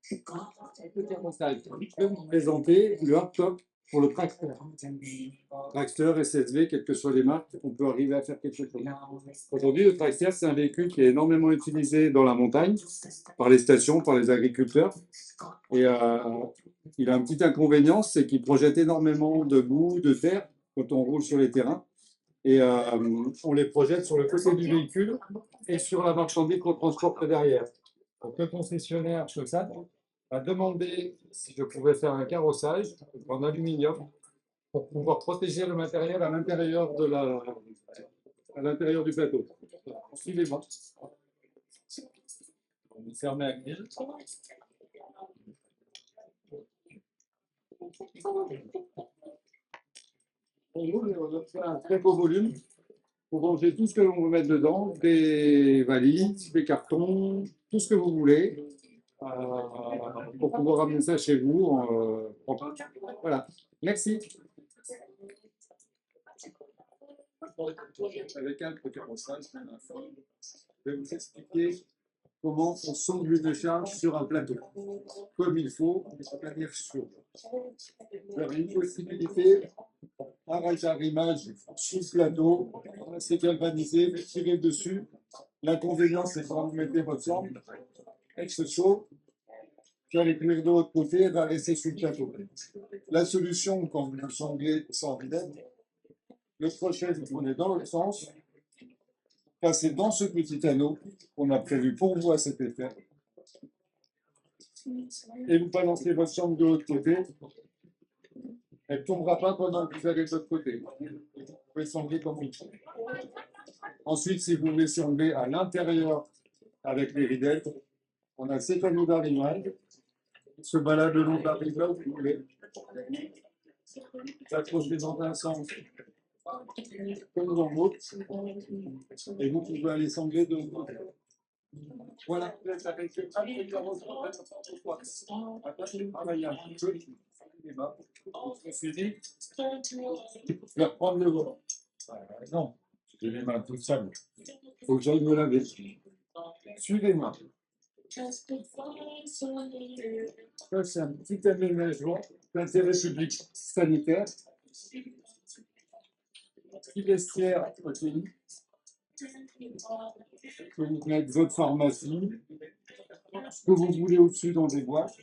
Je vais vous présenter le hardtop pour le Trackster. Trackster, SSV, quelles que soient les marques, on peut arriver à faire quelque chose. Aujourd'hui, le Trackster, c'est un véhicule qui est énormément utilisé dans la montagne, par les stations, par les agriculteurs. Et il a un petit inconvénient, c'est qu'il projette énormément de boue, de terre, quand on roule sur les terrains. Et on les projette sur le côté du véhicule et sur la marchandise qu'on transporte derrière. Donc le concessionnaire Chaussade m'a demandé si je pouvais faire un carrossage en aluminium pour pouvoir protéger le matériel à l'intérieur du plateau. Suivez-moi. On va fermer la grille. On a un très beau volume pour ranger tout ce que l'on veut mettre dedans, des valises, des cartons, tout ce que vous voulez, pour pouvoir ramener ça chez vous. Voilà, merci. Avec un carrossage, je vais vous expliquer comment on sonde une charge sur un plateau, comme il faut, de manière sûre. Il y a une possibilité, arrimage sous le plateau, c'est galvanisé, vous tirez dessus. L'inconvénient, c'est quand vous mettez votre sangle, elle se chauffe, puis elle cuire de l'autre côté, elle va rester sur le plateau. La solution, quand vous le sanglez sans ridette, le crochet, vous prenez dans l'autre sens, passez dans ce petit anneau qu'on a prévu pour vous à cet effet, et vous balancez votre sangle de l'autre côté. Elle ne tombera pas pendant que vous allez de l'autre côté. Vous pouvez sangler comme vous voulez. Ensuite, si vous voulez sangler à l'intérieur avec les ridettes, on a cet anneau d'arrimage. Se balade le long de la rideau, vous voulez. Accrochez dans un sens comme dans l'autre, et vous pouvez aller sangler de l'autre côté. Voilà, vous êtes avec le travailler un petit peu. Je suis dit, je vais reprendre le volant. Non, j'ai les mains toutes sales. Il faut que j'aille me laver. Suivez-moi. Ça, c'est un petit aménagement d'intérêt public sanitaire. Petit vestiaire côté. Vous pouvez mettre votre pharmacie, ce que vous voulez au-dessus dans des boîtes.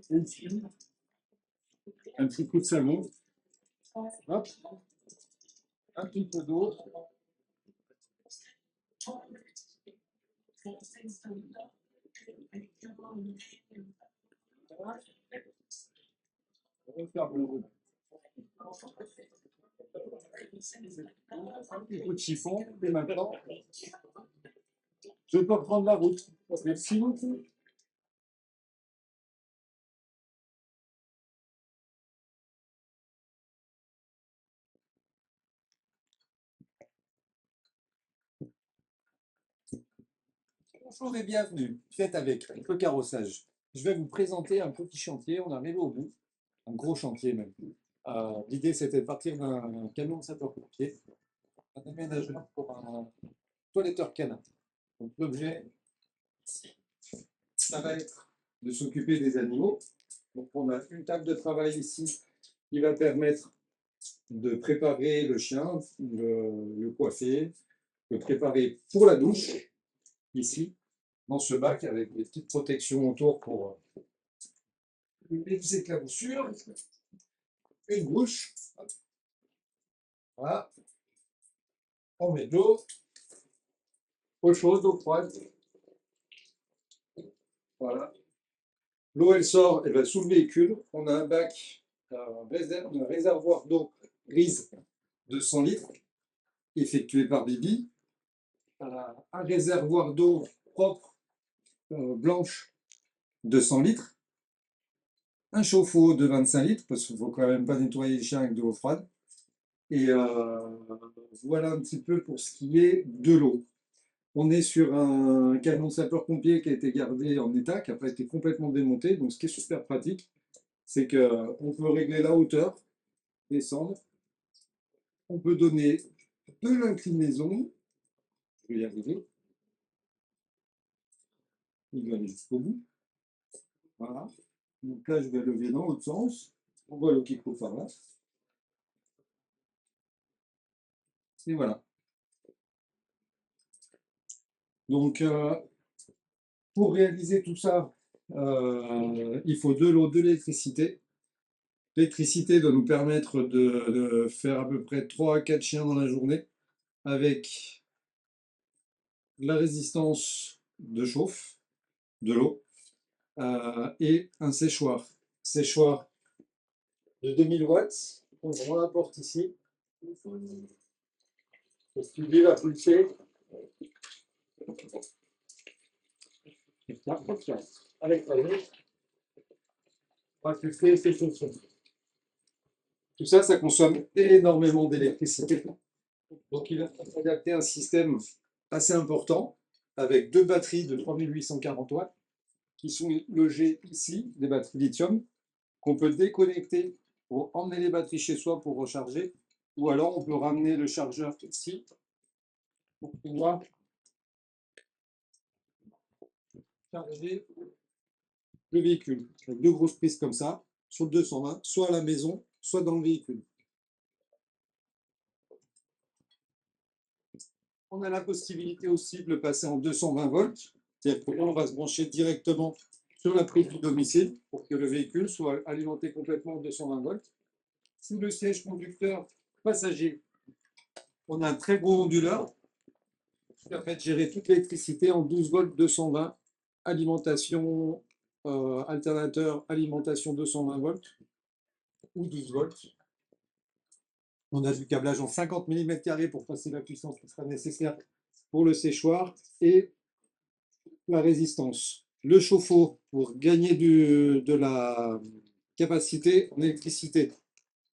Et ici, un petit coup de savon. Hop. Un petit peu d'eau. Un petit coup de chiffon, et maintenant, je peux reprendre la route. Merci beaucoup. Bonjour et bienvenue. Faites avec le carrossage. Je vais vous présenter un petit chantier. On arrive au bout, un gros chantier même. L'idée, c'était de partir d'un camion de sapeur-pompier, un aménagement pour un toiletteur canin. Donc l'objet, ça va être de s'occuper des animaux. Donc on a une table de travail ici qui va permettre de préparer le chien, le coiffer, le préparer pour la douche, ici, dans ce bac avec des petites protections autour pour les éclaboussures, une bouche. Voilà. On met de l'eau, eau chaude, eau froide. Voilà. L'eau, elle sort, elle va sous le véhicule. On a un bac, un réservoir d'eau grise de 100 litres, effectué par Bibi. Un réservoir d'eau propre, blanche, de 100 litres. Un chauffe-eau de 25 litres, parce qu'il ne faut quand même pas nettoyer le chien avec de l'eau froide. Et voilà un petit peu pour ce qui est de l'eau. On est sur un camion de sapeur-pompier qui a été gardé en état, qui n'a pas été complètement démonté. Donc ce qui est super pratique, c'est qu'on peut régler la hauteur, descendre. On peut donner de l'inclinaison. Je vais y arriver. Il va aller jusqu'au bout. Voilà. Donc là, je vais lever dans l'autre sens. On voit l'eau qui coule par là. Et voilà. Donc, pour réaliser tout ça, il faut de l'eau, de l'électricité. L'électricité doit nous permettre de faire à peu près 3 à 4 chiens dans la journée avec la résistance de chauffe de l'eau et un séchoir. Séchoir de 2000 watts, on rapporte ici. Le studio va pulser. Avec la on va pulser ces chansons. Tout ça, ça consomme énormément d'électricité. Donc il va falloir adapter un système assez important avec 2 batteries de 3840 watts qui sont logées ici, des batteries lithium, qu'on peut déconnecter pour emmener les batteries chez soi pour recharger, ou alors on peut ramener le chargeur ici pour pouvoir charger le véhicule. Avec 2 grosses prises comme ça, sur le 220, soit à la maison, soit dans le véhicule. On a la possibilité aussi de le passer en 220 volts, c'est-à-dire qu'on va se brancher directement sur la prise du domicile pour que le véhicule soit alimenté complètement en 220 volts. Sous le siège conducteur passager, on a un très gros onduleur qui permet de gérer toute l'électricité en 12 volts 220, alimentation alternateur, alimentation 220 volts ou 12 volts. On a du câblage en 50 mm² pour passer la puissance qui sera nécessaire pour le séchoir et la résistance. Le chauffe-eau pour gagner de la capacité en électricité.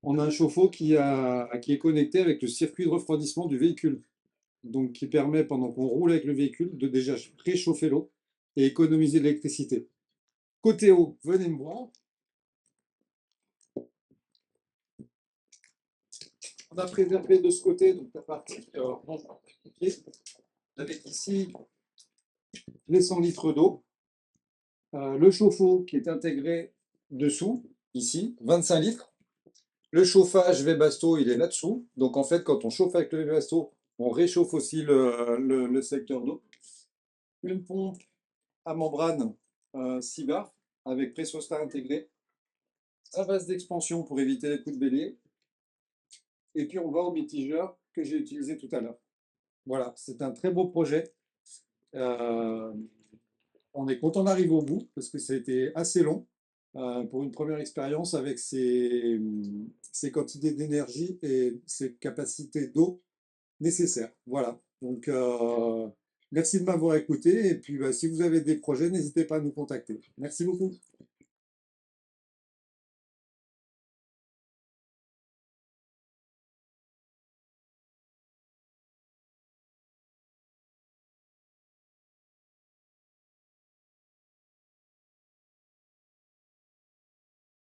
On a un chauffe-eau qui est connecté avec le circuit de refroidissement du véhicule. Donc qui permet, pendant qu'on roule avec le véhicule, de déjà réchauffer l'eau et économiser de l'électricité. Côté eau, venez me voir. On a préservé de ce côté, donc la partie avec ici les 100 litres d'eau, le chauffe-eau qui est intégré dessous, ici, 25 litres. Le chauffage Webasto, il est là-dessous. Donc en fait, quand on chauffe avec le Webasto, on réchauffe aussi le secteur d'eau. Une pompe à membrane 6 bars avec pressostat intégré. Un vase d'expansion pour éviter les coups de bélier. Et puis on va au mitigeur que j'ai utilisé tout à l'heure. Voilà, c'est un très beau projet. On est content d'arriver au bout parce que ça a été assez long pour une première expérience avec ces quantités d'énergie et ces capacités d'eau nécessaires. Voilà, donc merci de m'avoir écouté et puis si vous avez des projets, n'hésitez pas à nous contacter. Merci beaucoup.